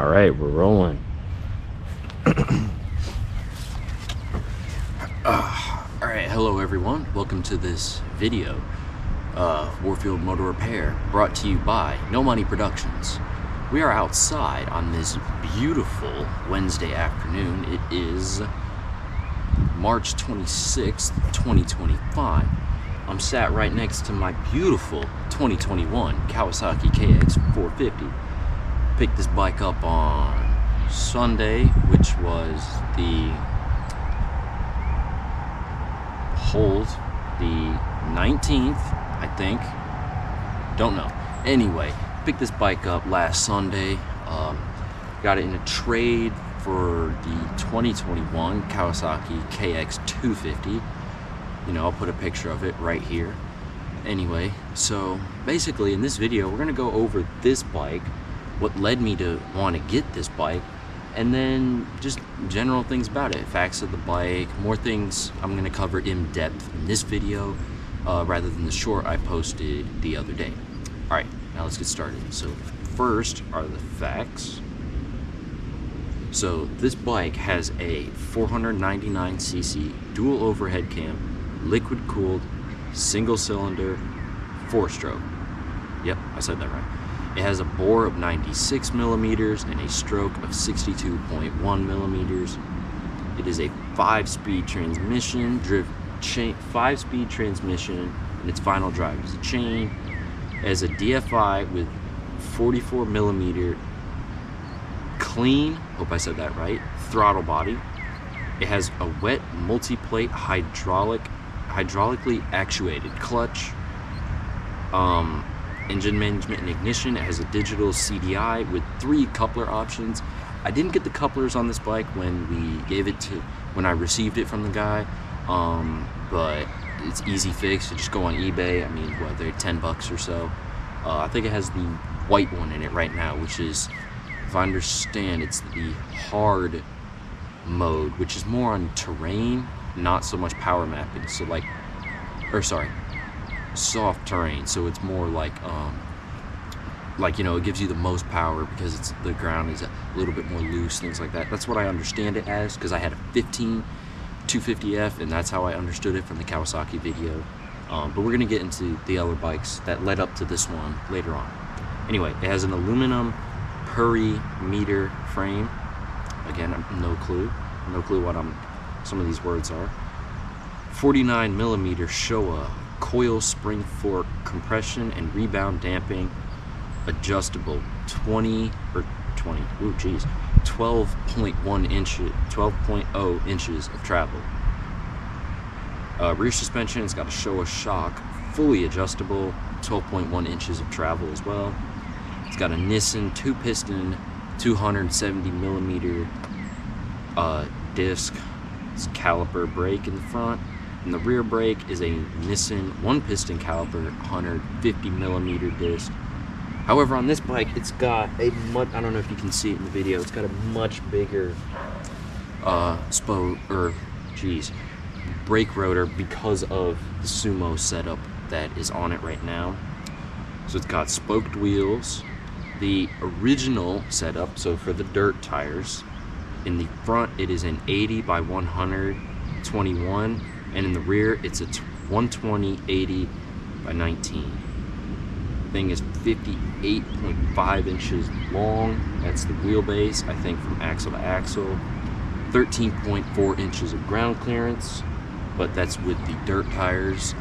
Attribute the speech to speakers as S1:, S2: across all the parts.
S1: All right, we're rolling.
S2: All right, hello everyone. Welcome to this video. Warfield Motor Repair, brought to you by No Money Productions. We are outside on this beautiful Wednesday afternoon. It is March 26th, 2025. I'm sat right next to my beautiful 2021 Kawasaki KX450. Picked this bike up on Sunday, which was the 19th, I think. Don't know. Anyway, picked this bike up last Sunday. Got it in a trade for the 2021 Kawasaki KX250. You know, I'll put a picture of it right here. Anyway, so basically in this video, we're gonna go over this bike, what led me to want to get this bike, and then just general things about it, facts of the bike, more things I'm going to cover in depth in this video rather than the short I posted the other day. Alright, now let's get started. So first are the facts. So this bike has a 499cc dual overhead cam, liquid cooled, single cylinder, 4-stroke. Yep, I said that right. It has a bore of 96 millimeters and a stroke of 62.1 millimeters. It is a 5-speed transmission, 5-speed transmission, and its final drive is a chain. It has a DFI with 44 millimeter clean, hope I said that right, throttle body. It has a wet multi-plate hydraulically actuated clutch. Engine management and ignition. It has a digital CDI with 3 coupler options. I didn't get the couplers on this bike when I received it from the guy, but it's easy fix. You just go on eBay. I mean, what, they're 10 bucks or so. I think it has the white one in it right now, which is, if I understand, it's the hard mode, which is more on terrain, not so much power mapping. So soft terrain, so it's more like you know, it gives you the most power because the ground is a little bit more loose, things like that. That's what I understand it as, because I had a 15 250F and that's how I understood it from the Kawasaki video. But we're gonna get into the other bikes that led up to this one later on. Anyway, it has an aluminum perimeter frame. Again, no clue what some of these words are. 49 millimeter Showa coil spring fork compression and rebound damping, adjustable 12.0 inches of travel. Rear suspension, it's got a Showa shock, fully adjustable, 12.1 inches of travel as well. It's got a Nissan 2-piston 270 millimeter disc. It's caliper brake in the front. And the rear brake is a Nissan 1-piston caliper 150 millimeter disc. However, on this bike, it's got a much, I don't know if you can see it in the video, it's got a much bigger brake rotor because of the Sumo setup that is on it right now. So it's got spoked wheels, the original setup, so for the dirt tires. In the front, it is an 80 by 121. And in the rear, it's a 120/80 by 19. Thing is 58.5 inches long. That's the wheelbase, I think, from axle to axle. 13.4 inches of ground clearance, but that's with the dirt tires,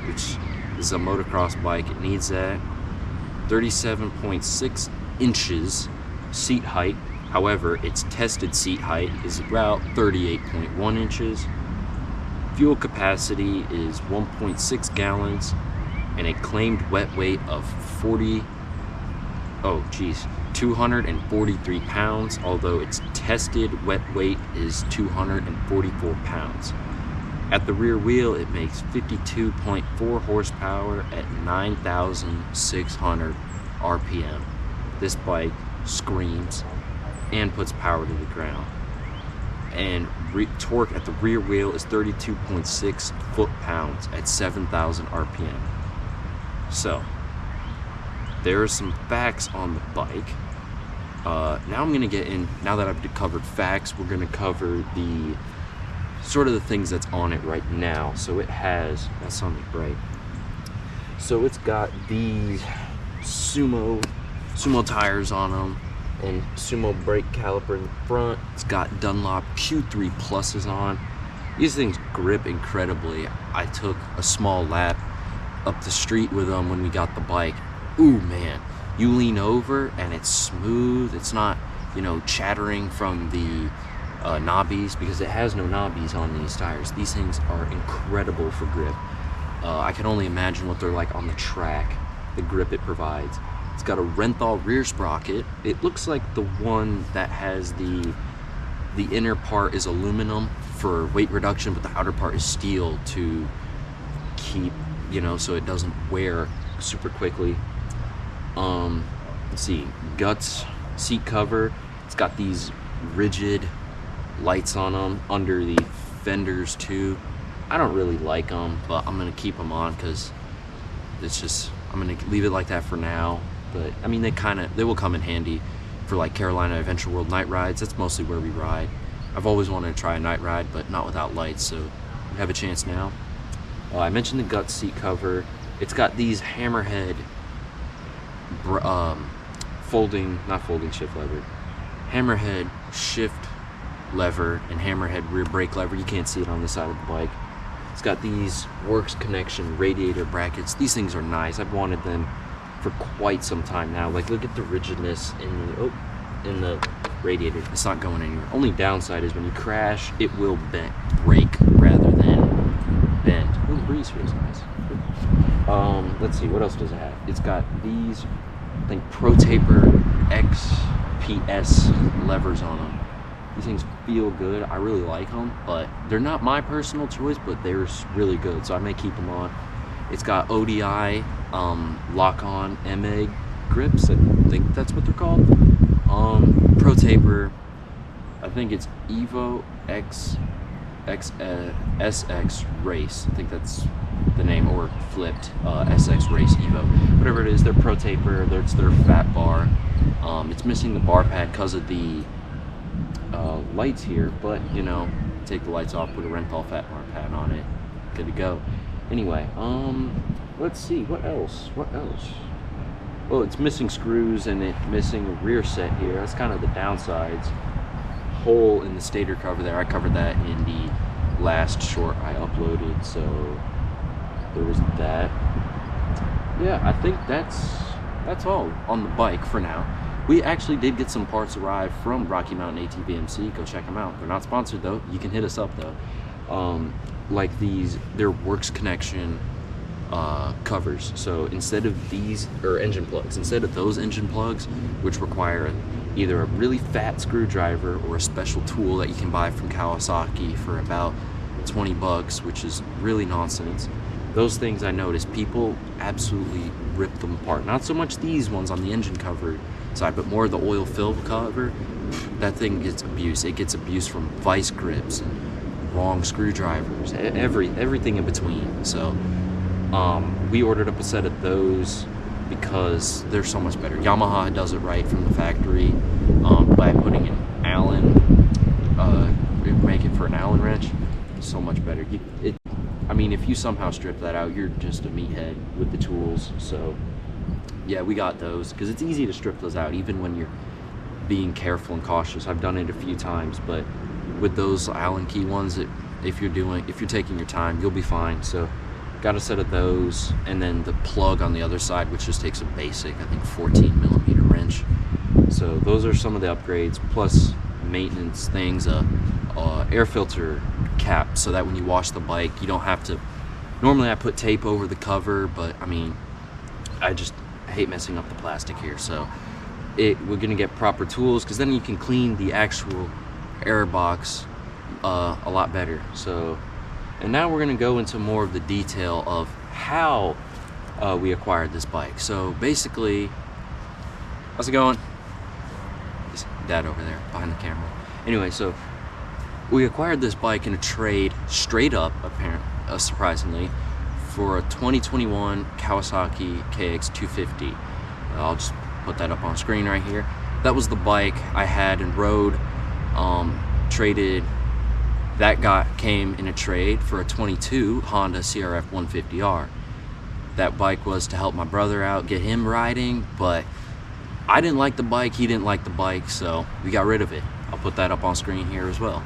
S2: which is a motocross bike. It needs that. 37.6 inches seat height. However, its tested seat height is about 38.1 inches. Fuel capacity is 1.6 gallons and a claimed wet weight of 243 pounds, although its tested wet weight is 244 pounds. At the rear wheel, it makes 52.4 horsepower at 9,600 RPM. This bike screams and puts power to the ground. And torque at the rear wheel is 32.6 foot-pounds at 7,000 RPM. So, there are some facts on the bike. Now I'm gonna get in, now that I've covered facts, we're gonna cover the sort of the things that's on it right now. So it has, that's on the bright. So it's got these Sumo tires on them and Sumo brake caliper in the front. It's got Dunlop Q3 pluses on. These things grip incredibly. I took a small lap up the street with them when we got the bike. Ooh man, you lean over and it's smooth. It's not, you know, chattering from the knobbies, because it has no knobbies on these tires. These things are incredible for grip. I can only imagine what they're like on the track, the grip it provides. It's got a Renthal rear sprocket. It looks like the one that has the inner part is aluminum for weight reduction, but the outer part is steel to keep, you know, so it doesn't wear super quickly. Let's see, Guts seat cover. It's got these rigid lights on them under the fenders too. I don't really like them, but I'm gonna keep them on because it's just, I'm gonna leave it like that for now. But I mean, they will come in handy for like Carolina Adventure World night rides. That's mostly where we ride. I've always wanted to try a night ride, but not without lights, so we have a chance now. I mentioned the Guts seat cover. It's got these Hammerhead Hammerhead shift lever and Hammerhead rear brake lever. You can't see it on the side of the bike. It's got these Works Connection radiator brackets. These things are nice. I've wanted them for quite some time now. Like, look at the rigidness in the radiator. It's not going anywhere. Only downside is when you crash, it will break rather than bend. Ooh, the breeze feels nice. Let's see, what else does it have? It's got these, I think, Pro Taper XPS levers on them. These things feel good. I really like them, but they're not my personal choice, but they're really good, so I may keep them on. It's got ODI lock-on MA grips. I think that's what they're called. Pro Taper, I think it's Evo SX Race. I think that's the name, or flipped SX Race Evo. Whatever it is, they're Pro Taper. It's their fat bar. It's missing the bar pad because of the lights here, but you know, take the lights off, put a Renthal fat bar pad on it, good to go. Anyway, let's see, what else? Well, it's missing screws and it's missing a rear set here. That's kind of the downsides. Hole in the stator cover there. I covered that in the last short I uploaded, so there was that. Yeah, I think that's all on the bike for now. We actually did get some parts arrived from Rocky Mountain ATVMC. Go check them out. They're not sponsored though. You can hit us up though. Like they're Works Connection covers. So instead of these, or engine plugs, instead of those engine plugs, which require either a really fat screwdriver or a special tool that you can buy from Kawasaki for about 20 bucks, which is really nonsense. Those things, I noticed people absolutely rip them apart. Not so much these ones on the engine cover side, but more the oil fill cover. That thing gets abuse. It gets abuse from vice grips and wrong screwdrivers, everything in between. So we ordered up a set of those because they're so much better. Yamaha does it right from the factory by putting an Allen, make it for an Allen wrench. So much better. I mean, if you somehow strip that out, you're just a meathead with the tools. So yeah, we got those because it's easy to strip those out even when you're being careful and cautious. I've done it a few times, but with those Allen key ones, if you're taking your time, you'll be fine. So got a set of those, and then the plug on the other side, which just takes a basic, I think 14 millimeter wrench. So those are some of the upgrades, plus maintenance things, air filter cap, so that when you wash the bike, you don't have to. Normally I put tape over the cover, but I mean, I just hate messing up the plastic here. So we're gonna get proper tools, because then you can clean the actual air box a lot better. So, and now we're gonna go into more of the detail of how we acquired this bike. So basically, how's it going? Is Dad over there behind the camera. Anyway, so we acquired this bike in a trade, straight up, apparently, surprisingly, for a 2021 Kawasaki KX450. I'll just put that up on screen right here. that was the bike I had and rode. Traded. Came in a trade for a 22 Honda CRF 150R. That bike was to help my brother out, get him riding, but I didn't like the bike, he didn't like the bike, so we got rid of it. I'll put that up on screen here as well.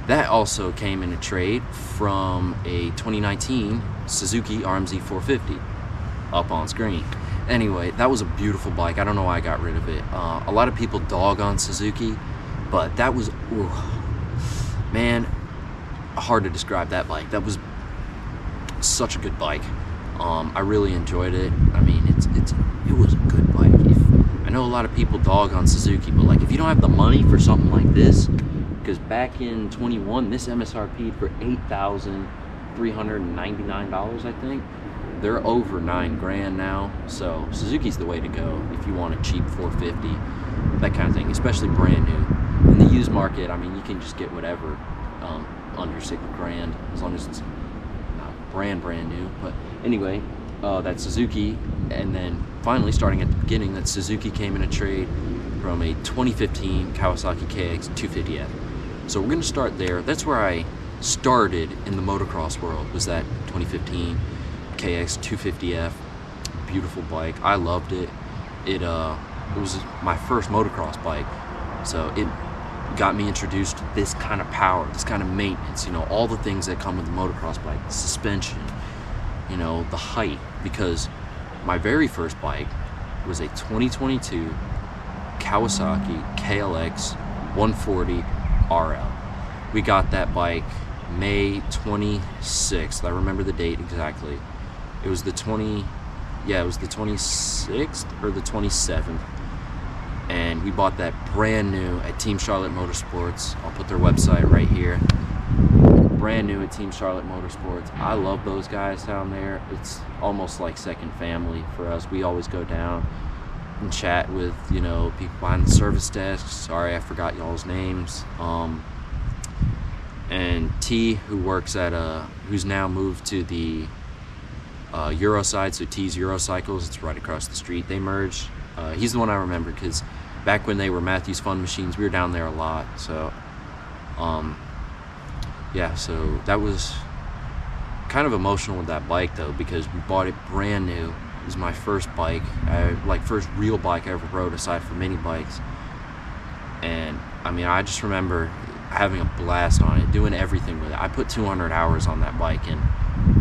S2: That also came in a trade from a 2019 Suzuki RMZ 450, up on screen. Anyway, that was a beautiful bike. I don't know why I got rid of it. A lot of people dog on Suzuki, but that was, ooh, man, hard to describe that bike. That was such a good bike. I really enjoyed it. I mean, it was a good bike. I know a lot of people dog on Suzuki, but like if you don't have the money for something like this, because back in 21, this MSRP'd for $8,399, I think. They're over $9,000 now, so Suzuki's the way to go if you want a cheap 450, that kind of thing, especially brand new. In the used market, I mean, you can just get whatever under $6,000 as long as it's not brand new. But anyway, that's Suzuki. And then finally, starting at the beginning, that Suzuki came in a trade from a 2015 Kawasaki KX450. So we're going to start there. That's where I started in the motocross world, was that 2015 KX450. Beautiful bike. I loved it. It was my first motocross bike, so it got me introduced to this kind of power, this kind of maintenance, you know, all the things that come with a motocross bike, the suspension, you know, the height, because my very first bike was a 2022 Kawasaki KLX 140 RL. We got that bike May 26th. I remember the date exactly. It was the 26th or the 27th. And we bought that brand new at Team Charlotte Motorsports. I'll put their website right here. Brand new at Team Charlotte Motorsports. I love those guys down there. It's almost like second family for us. We always go down and chat with, you know, people behind the service desk. Sorry, I forgot y'all's names. And T, who works at who's now moved to the Euro side, so T's Eurocycles, it's right across the street. They merged. He's the one I remember because back when they were Matthews Fun Machines, we were down there a lot. So, yeah, so that was kind of emotional with that bike though, because we bought it brand new. It was my first bike, first real bike I ever rode aside from mini bikes. And I mean, I just remember having a blast on it, doing everything with it. I put 200 hours on that bike in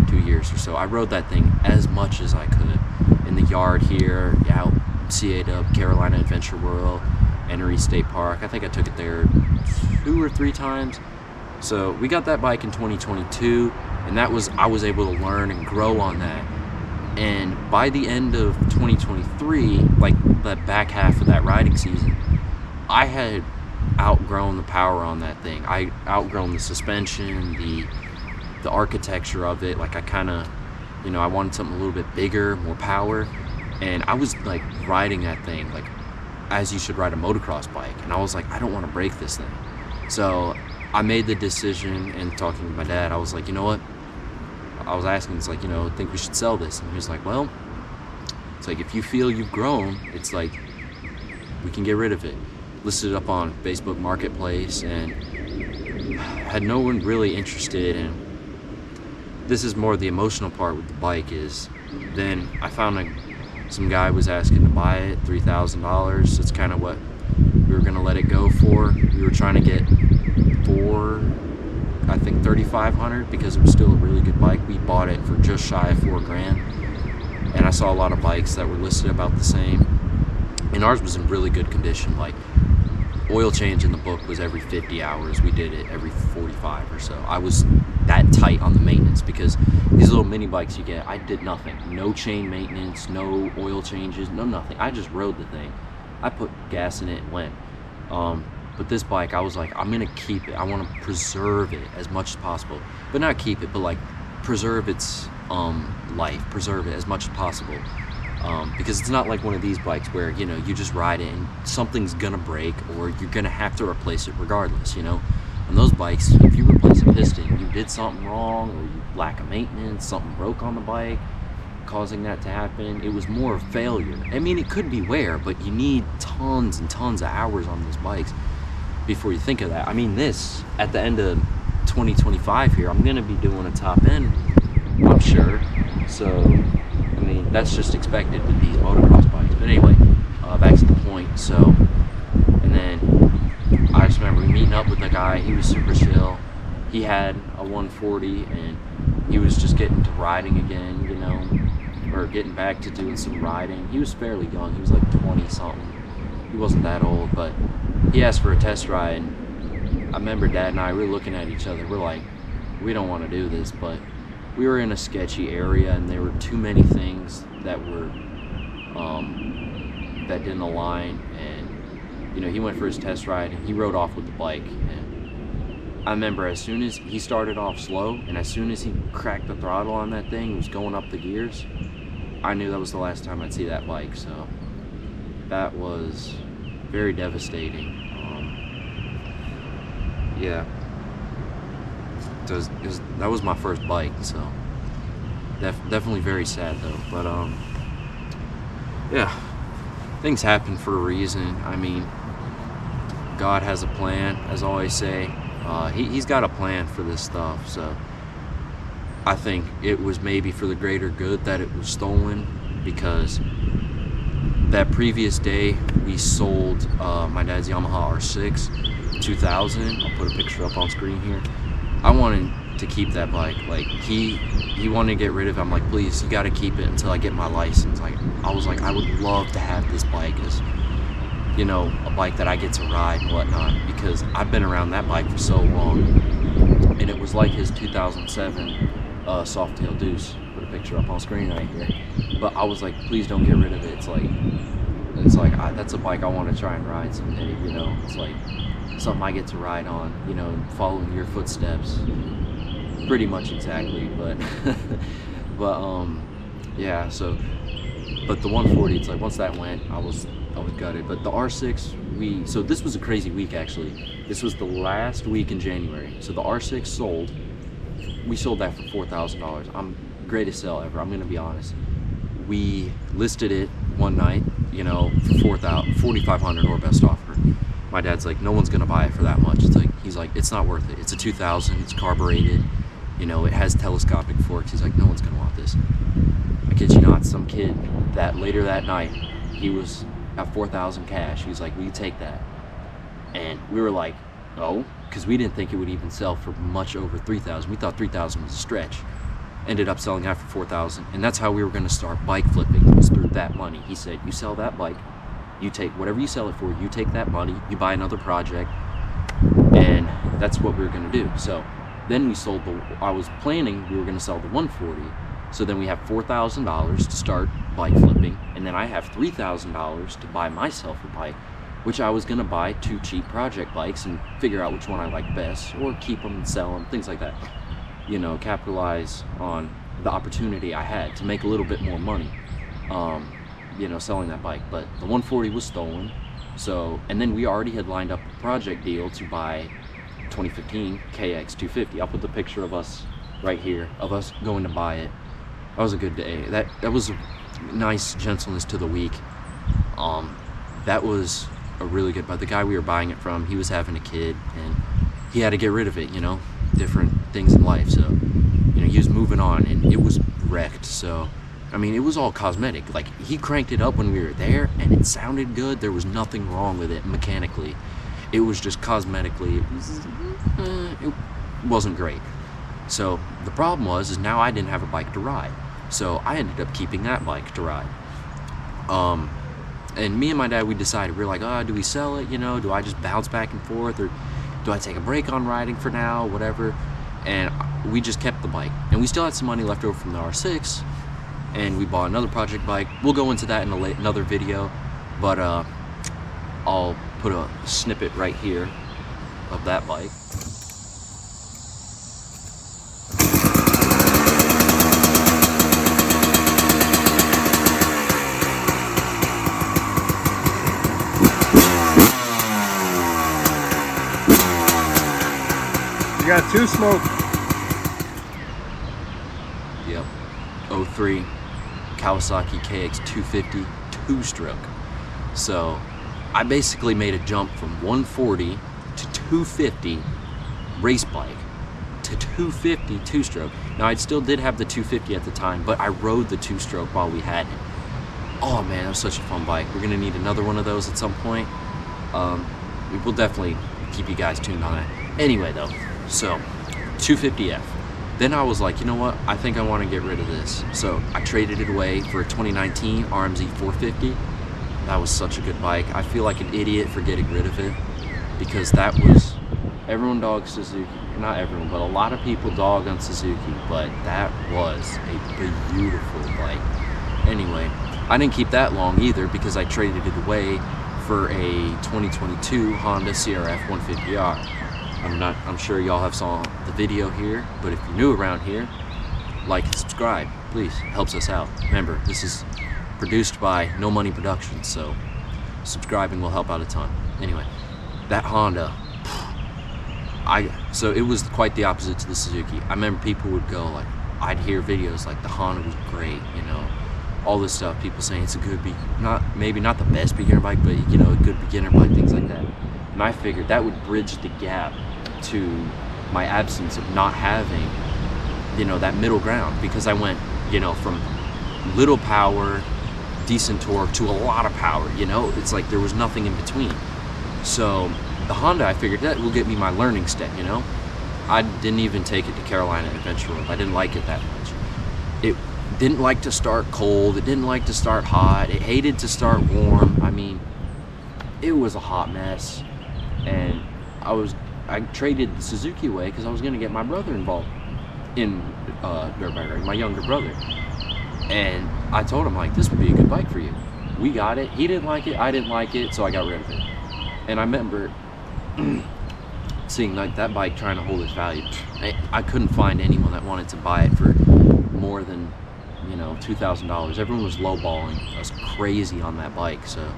S2: 2 years or so. I rode that thing as much as I could in the yard here, out CA-Dub, Carolina Adventure World, Enery State Park. I think I took it there 2 or 3 times. So we got that bike in 2022, and I was able to learn and grow on that. And by the end of 2023, like the back half of that riding season, I had outgrown the power on that thing. I outgrown the suspension, the architecture of it. Like I kind of, you know, I wanted something a little bit bigger, more power. And I was like riding that thing like as you should ride a motocross bike. And I was like, I don't want to break this thing. So I made the decision, and talking with my dad, I was like, you know what? I was asking, it's like, you know, think we should sell this? And he was like, well, it's like, if you feel you've grown, it's like, we can get rid of it. Listed it up on Facebook Marketplace, and had no one really interested. And this is more the emotional part with the bike is, then I found some guy was asking to buy it, $3,000. That's kind of what we were going to let it go for. We were trying to get I think $3,500, because it was still a really good bike. We bought it for just shy of $4,000, and I saw a lot of bikes that were listed about the same, and ours was in really good condition. Like oil change in the book was every 50 hours. We did it every 45 or so. I was that tight on the maintenance, because these little mini bikes you get, I did nothing. No chain maintenance, no oil changes, no nothing. I just rode the thing. I put gas in it and went. But this bike, I was like, I'm gonna keep it. I want to preserve it as much as possible, but not keep it, but like preserve its life, preserve it as much as possible. Because it's not like one of these bikes where, you know, you just ride it and something's gonna break, or you're gonna have to replace it regardless, you know. On those bikes, if you replace a piston, you did something wrong, or you lack of maintenance, something broke on the bike, causing that to happen. It was more failure. I mean, it could be wear, but you need tons and tons of hours on those bikes before you think of that. I mean, this, at the end of 2025 here, I'm gonna be doing a top end, I'm sure. So, I mean, that's just expected with these motocross bikes. But anyway, back to the point. So, and then I just remember meeting up with the guy. He was super chill. He had a 140 and he was just getting to riding again, you know, or getting back to doing some riding. He was fairly young. He was like 20 something. He wasn't that old, but he asked for a test ride. And I remember Dad and I were looking at each other. We're like, we don't want to do this, but we were in a sketchy area and there were too many things that were that didn't align. And you know, he went for his test ride and he rode off with the bike. And I remember as soon as he started off slow and as soon as he cracked the throttle on that thing, it was going up the gears, I knew that was the last time I'd see that bike. So that was very devastating. Yeah, that was my first bike, so definitely very sad though. But yeah, things happen for a reason. I mean, God has a plan, as I always say. He's got a plan for this stuff, so I think it was maybe for the greater good that it was stolen, because that previous day we sold my dad's Yamaha R6 2000. I'll put a picture up on screen here. I wanted to keep that bike. Like he wanted to get rid of it. I'm like, please, you got to keep it until I get my license. Like I was like, I would love to have this bike as, you know, a bike that I get to ride and whatnot, because I've been around that bike for so long. And it was like his 2007 Softail Deuce. Put a picture up on screen right here. But I was like, please don't get rid of it. It's like that's a bike I want to try and ride someday. You know, it's like something I get to ride on, you know, following your footsteps, pretty much exactly. But yeah, so, but the 140, it's like once that went, I was gutted. But the R6, so this was a crazy week actually. This was the last week in January. So the R6 sold. We sold that for $4,000. Greatest sale ever, I'm gonna be honest. We listed it one night, you know, for $4,500 or best offer. My dad's like, no one's gonna buy it for that much. It's like, he's like, it's not worth it. It's a 2000, it's carbureted, you know, it has telescopic forks. He's like, no one's gonna want this. I kid you not, some kid that later that night, he was at 4,000 cash. He's like, will you take that? And we were like, no, because we didn't think it would even sell for much over 3,000. We thought 3,000 was a stretch. Ended up selling that for 4,000, and that's how we were going to start bike flipping, was through that money. He said, you sell that bike, you take whatever you sell it for, you take that money, you buy another project, and that's what we were going to do. So then we sold I was planning we were going to sell the 140, so then we have $4,000 to start bike flipping, and then I have $3,000 to buy myself a bike, which I was going to buy 2 cheap project bikes and figure out which one I like best, or keep them and sell them, things like that. You know, capitalize on the opportunity I had to make a little bit more money, you know, selling that bike. But the 140 was stolen. So, and then we already had lined up a project deal to buy 2015 KX450. I'll put the picture of us right here, of us going to buy it. That was a good day. That was a nice gentleness to the week. That was a really good, but the guy we were buying it from, he was having a kid and he had to get rid of it, you know, different things in life. So, you know, he was moving on and it was wrecked. So, I mean, it was all cosmetic. Like, he cranked it up when we were there and it sounded good. There was nothing wrong with it mechanically. It was just cosmetically, it wasn't great. So the problem is now I didn't have a bike to ride. So I ended up keeping that bike to ride. And me and my dad, we decided, we were like, do we sell it? You know, do I just bounce back and forth, or do I take a break on riding for now, whatever? And we just kept the bike. And we still had some money left over from the R6, and we bought another project bike. We'll go into that in another video, but I'll put a snippet right here of that bike.
S1: You got 2 smoke.
S2: Yep. 03. Kawasaki KX450 two-stroke. So I basically made a jump from 140 to 250 race bike to 250 two-stroke. Now I still did have the 250 at the time, but I rode the two-stroke while we had it. Oh man, that was such a fun bike. We're gonna need another one of those at some point. We'll definitely keep you guys tuned on that. Anyway though, so 250F. Then I was like, you know what? I think I want to get rid of this. So I traded it away for a 2019 RMZ 450. That was such a good bike. I feel like an idiot for getting rid of it because that was, everyone dogs Suzuki. Not everyone, but a lot of people dog on Suzuki, but that was a beautiful bike. Anyway, I didn't keep that long either because I traded it away for a 2022 Honda CRF 150R. I'm sure y'all have saw the video here, but if you're new around here, like and subscribe, please. Helps us out. Remember, this is produced by No Money Productions, so subscribing will help out a ton. Anyway, that Honda, so it was quite the opposite to the Suzuki. I remember people would go like, I'd hear videos like the Honda was great, you know, all this stuff, people saying it's a good, maybe not the best beginner bike, but you know, a good beginner bike, things like that. And I figured that would bridge the gap to my absence of not having, you know, that middle ground, because I went, you know, from little power, decent torque to a lot of power, you know, it's like there was nothing in between. So the Honda, I figured that will get me my learning step, you know. I didn't even take it to Carolina Adventure World. I didn't like it that much. It didn't like to start cold, it didn't like to start hot, it hated to start warm. I mean, it was a hot mess. And I traded the Suzuki away because I was going to get my brother involved in dirt bike riding, my younger brother. And I told him, like, this would be a good bike for you. We got it. He didn't like it. I didn't like it, so I got rid of it. And I remember seeing like that bike trying to hold its value. I couldn't find anyone that wanted to buy it for more than, you know, $2,000. Everyone was lowballing us crazy on that bike. So.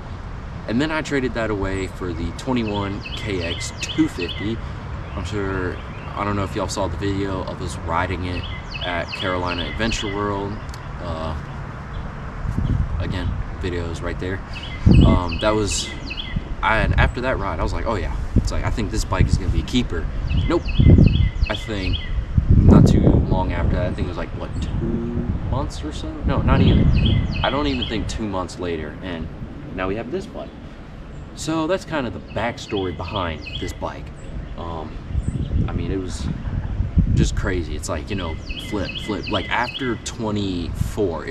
S2: And then I traded that away for the 21 KX450. I'm sure, I don't know if y'all saw the video of us riding it at Carolina Adventure World. Again, video is right there. And after that ride, I was like, oh yeah. It's like, I think this bike is gonna be a keeper. Nope. I think not too long after that, I think it was like, what, 2 months or so? No, not even. I don't even think 2 months later. And now we have this bike. So that's kind of the backstory behind this bike. I mean, it was just crazy. It's like, you know, flip. Like after 24,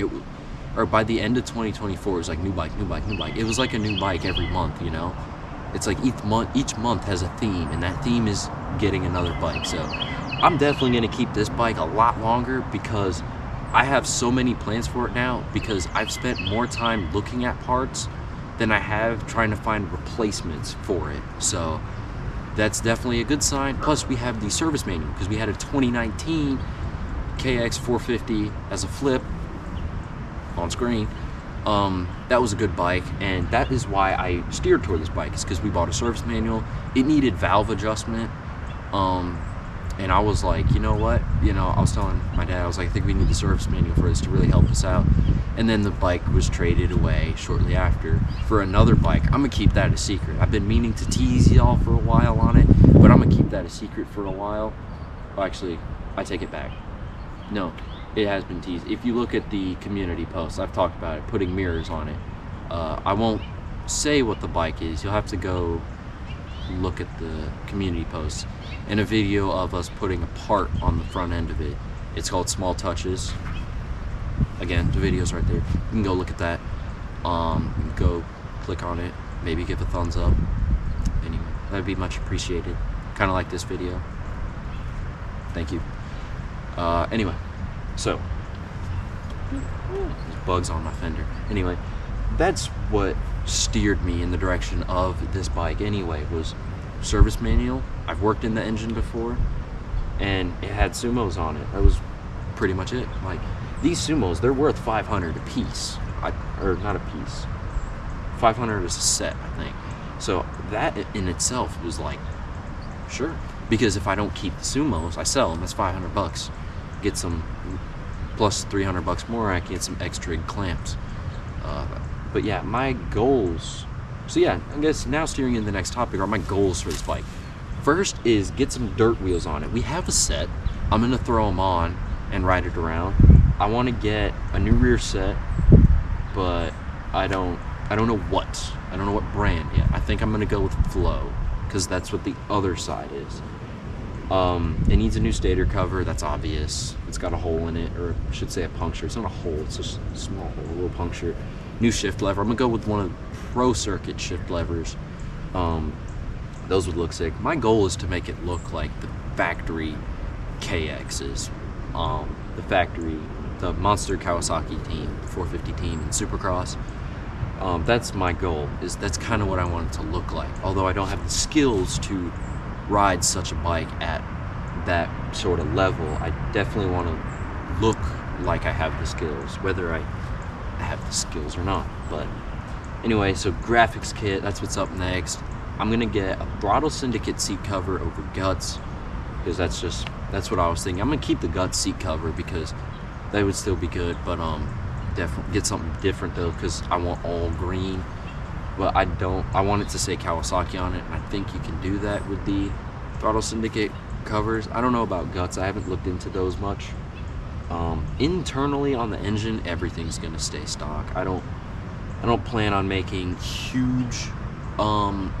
S2: or by the end of 2024, it was like new bike. It was like a new bike every month, you know? It's like each month has a theme, and that theme is getting another bike. So I'm definitely gonna keep this bike a lot longer because I have so many plans for it now, because I've spent more time looking at parts than I have trying to find replacements for it. So that's definitely a good sign. Plus we have the service manual, because we had a 2019 KX450 as a flip on screen. That was a good bike, and that is why I steered toward this bike, is because we bought a service manual. It needed valve adjustment, and I was like, you know what, you know, I was telling my dad, I was like, I think we need the service manual for this to really help us out. And then the bike was traded away shortly after for another bike. I'm gonna keep that a secret. I've been meaning to tease y'all for a while on it, but I'm gonna keep that a secret for a while. Well, actually, I take it back. No, it has been teased. If you look at the community posts, I've talked about it, putting mirrors on it. I won't say what the bike is. You'll have to go look at the community posts and a video of us putting a part on the front end of it. It's called Small Touches. Again, the video's right there. You can go look at that. Go click on it. Maybe give a thumbs up. Anyway, that'd be much appreciated. Kind of like this video. Thank you. Anyway, so there's bugs on my fender. Anyway, that's what steered me in the direction of this bike anyway, was service manual. I've worked in the engine before, and it had Sumos on it. That was pretty much it. Like, these Sumos, they're worth $500 a piece. Or not a piece. $500 is a set, I think. So that in itself was like, sure. Because if I don't keep the Sumos, I sell them. That's $500. Get some plus 300 bucks more, I can get some extra clamps. But yeah, my goals. So yeah, I guess now steering into the next topic are my goals for this bike. First is get some dirt wheels on it. We have a set. I'm gonna throw them on and ride it around. I want to get a new rear set, but I don't know what. I don't know what brand yet. I think I'm gonna go with Flow, because that's what the other side is. It needs a new stator cover. That's obvious. It's got a hole in it, or I should say a puncture. It's not a hole. It's just a small hole, a little puncture. New shift lever. I'm gonna go with one of the Pro Circuit shift levers. Those would look sick. My goal is to make it look like the factory KXs, the Monster Kawasaki team, 450 team in Supercross. That's my goal. That's kind of what I want it to look like. Although I don't have the skills to ride such a bike at that sort of level, I definitely want to look like I have the skills, whether I have the skills or not. But anyway, so graphics kit, that's what's up next. I'm gonna get a Throttle Syndicate seat cover over Guts, because that's what I was thinking. I'm gonna keep the Guts seat cover because they would still be good, but definitely get something different though, because I want all green. But I want it to say Kawasaki on it, and I think you can do that with the Throttle Syndicate covers. I don't know about Guts. I haven't looked into those much. Internally on the engine, everything's gonna stay stock. I don't plan on making huge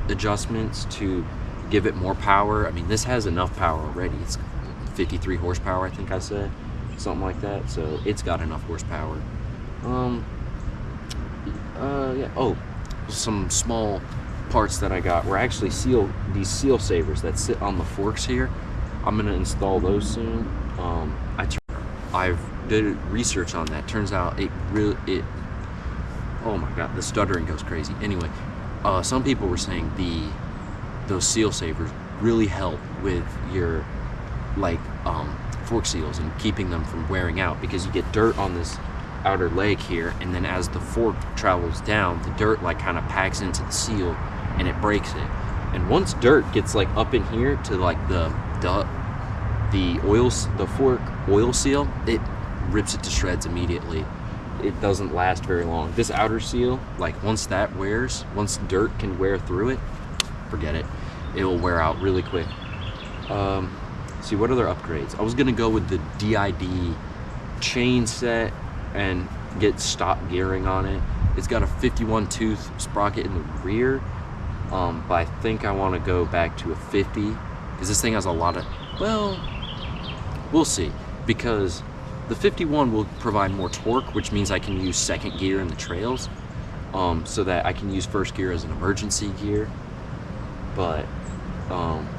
S2: adjustments to give it more power. I mean, this has enough power already. It's 53 horsepower, I think I said, something like that. So it's got enough horsepower. Yeah. Oh, some small parts that I got were actually these seal savers that sit on the forks here. I'm gonna install those soon. I've did research on that. Turns out oh my god, the stuttering goes crazy. Anyway, some people were saying those seal savers really help with your fork seals and keeping them from wearing out, because you get dirt on this outer leg here, and then as the fork travels down, the dirt kind of packs into the seal and it breaks it. And once dirt gets up in here to the fork oil seal, it rips it to shreds immediately. It doesn't last very long. This outer seal, once that wears, once dirt can wear through it, forget it. It will wear out really quick. See, what other upgrades? I was gonna go with the DID chain set and get stock gearing on it. It's got a 51 tooth sprocket in the rear, but I think I want to go back to a 50, because this thing has a lot of, well, we'll see, because the 51 will provide more torque, which means I can use second gear in the trails, so that I can use first gear as an emergency gear. But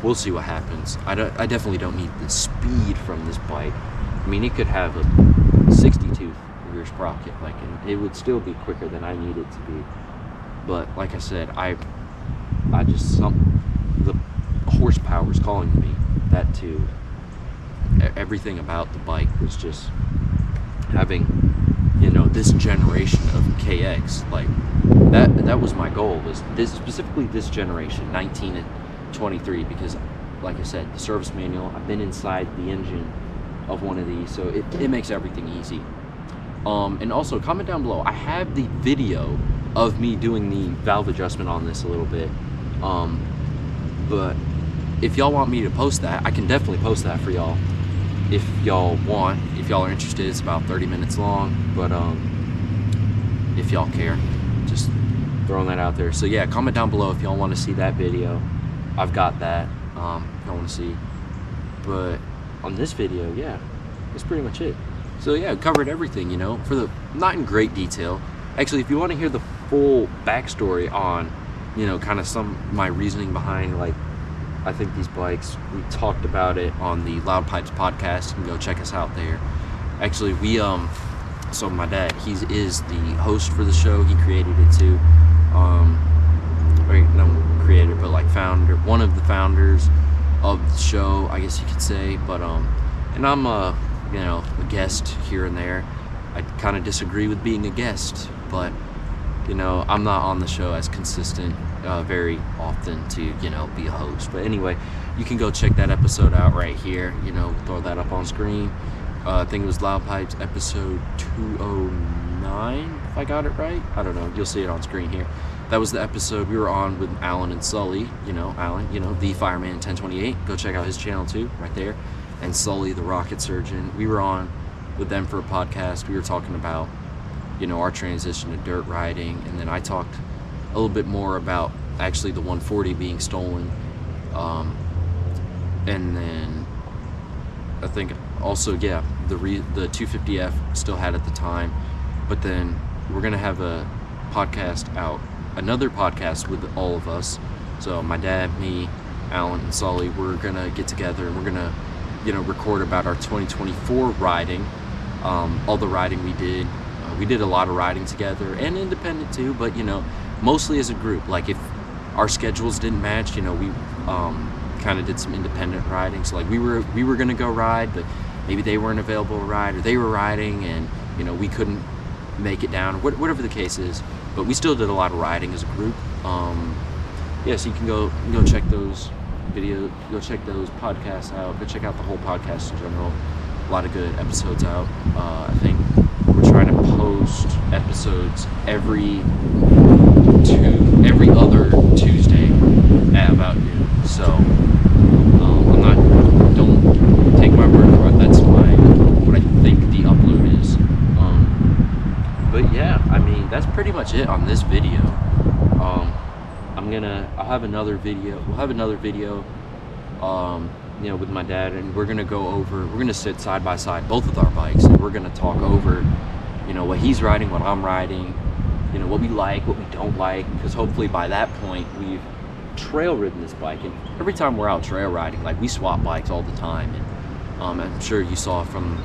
S2: we'll see what happens. I definitely don't need the speed from this bike. I mean, it could have a 62 rear sprocket, and it would still be quicker than I need it to be. But like I said, the horsepower is calling to me. That too. Everything about the bike was just having, this generation of KX. That was my goal, was specifically this generation, 19 and 23, because like I said, the service manual, I've been inside the engine of one of these, so it makes everything easy. And also comment down below. I have the video of me doing the valve adjustment on this a little bit, but if y'all want me to post that, I can definitely post that for y'all. If y'all want, if y'all are interested, it's about 30 minutes long, but if y'all care, just throwing that out there. So yeah, comment down below if y'all want to see that video. I've got that, if y'all want to see. But on this video, yeah, that's pretty much it. So yeah, I covered everything, not in great detail. Actually, if you want to hear the full backstory on, kind of some of my reasoning behind, I think these bikes, we talked about it on the Loud Pipes podcast. You can go check us out there. Actually, so my dad, he is the host for the show. He created it too. Creator, but founder, one of the founders of the show, I guess you could say. But and I'm a guest here and there. I kind of disagree with being a guest, but I'm not on the show as consistent very often to be a host. But anyway, you can go check that episode out right here. Throw that up on screen. I think it was Loud Pipes episode 209, if I got it right. I don't know. You'll see it on screen here. That was the episode we were on with Alan and Sully. You know, Alan, you know, the Fireman 1028. Go check out his channel too, right there. And Sully, the rocket surgeon. We were on with them for a podcast. We were talking about, you know, our transition to dirt riding. And then I talked a little bit more about actually the 140 being stolen. And then I think also, yeah, the 250F still had at the time. But then we're going to have a podcast out, another podcast with all of us. So my dad, me, Alan, and Sully, we're going to get together and we're going to, you know, record about our 2024 riding, all the riding we did. We did a lot of riding together and independent too, but, you know, mostly as a group. Like if our schedules didn't match, you know, we kind of did some independent riding. So like we were going to go ride, but maybe they weren't available to ride, or they were riding and, you know, we couldn't make it down, whatever the case is. But we still did a lot of riding as a group. Yeah, so you can go check those videos, go check those podcasts out, go check out the whole podcast in general. A lot of good episodes out. I think we're trying to post episodes every other Tuesday at about noon. So don't take my word for it. That's what I think the upload is. But yeah, I mean, that's pretty much it on this video. I'll have another video. We'll have another video, you know, with my dad, and we're gonna sit side by side, both with our bikes, and we're gonna talk over, you know, what he's riding, what I'm riding, you know, what we like, what we don't like, because hopefully by that point we've trail ridden this bike. And every time we're out trail riding, like, we swap bikes all the time. And I'm sure you saw from,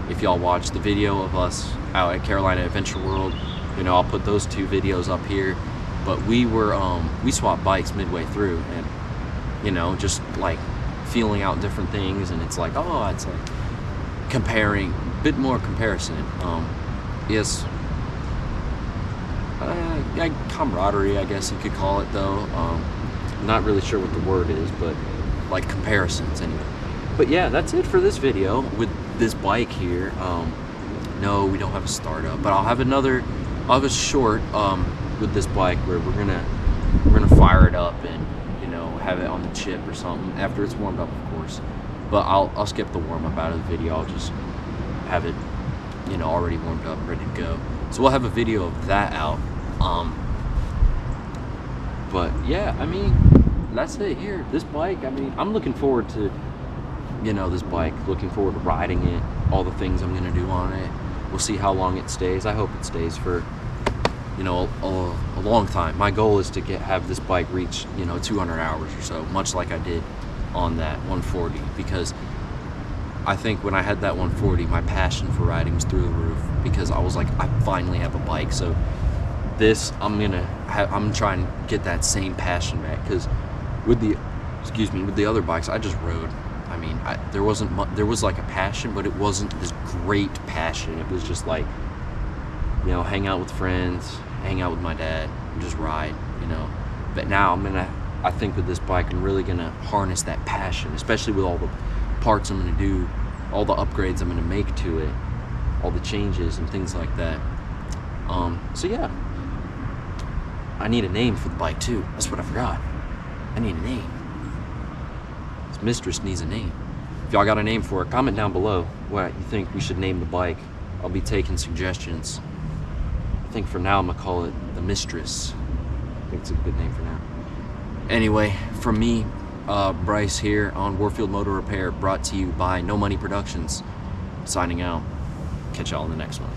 S2: if y'all watched the video of us out at Carolina Adventure World, you know, I'll put those 2 videos up here. But we swapped bikes midway through, and, you know, just like feeling out different things, and it's like, oh, it's like comparing, a bit more comparison. Yes, camaraderie, I guess you could call it, though. Not really sure what the word is, but like comparisons anyway. But yeah, that's it for this video with this bike here. No, we don't have a startup, but I'll have a short with this bike where we're gonna fire it up and, you know, have it on the chip or something after it's warmed up, of course. But I'll skip the warm up out of the video. I'll just have it, you know, already warmed up, ready to go. So we'll have a video of that out. But yeah, I mean, that's it here. This bike, I mean, I'm looking forward to, you know, this bike, looking forward to riding it, all the things I'm gonna do on it. We'll see how long it stays. I hope it stays for, you know, a long time. My goal is to have this bike reach, you know, 200 hours or so, much like I did on that 140, because I think when I had that 140, my passion for riding was through the roof, because I was like, I finally have a bike. So this, I'm trying to get that same passion back, because with the other bikes I just rode, I mean, there was like a passion, but it wasn't this great passion. It was just like, you know, hang out with friends, hang out with my dad, and just ride, you know. But now I think with this bike, I'm really gonna harness that passion, especially with all the parts I'm gonna do, all the upgrades I'm gonna make to it, all the changes and things like that. So yeah, I need a name for the bike too. That's what I forgot. I need a name. This mistress needs a name. If y'all got a name for it, comment down below what you think we should name the bike. I'll be taking suggestions. I think for now I'm gonna call it the Mistress. I think it's a good name for now. Anyway, from me, Bryce here on Warfield Motor Repair, brought to you by No Money Productions. Signing out. Catch y'all in the next one.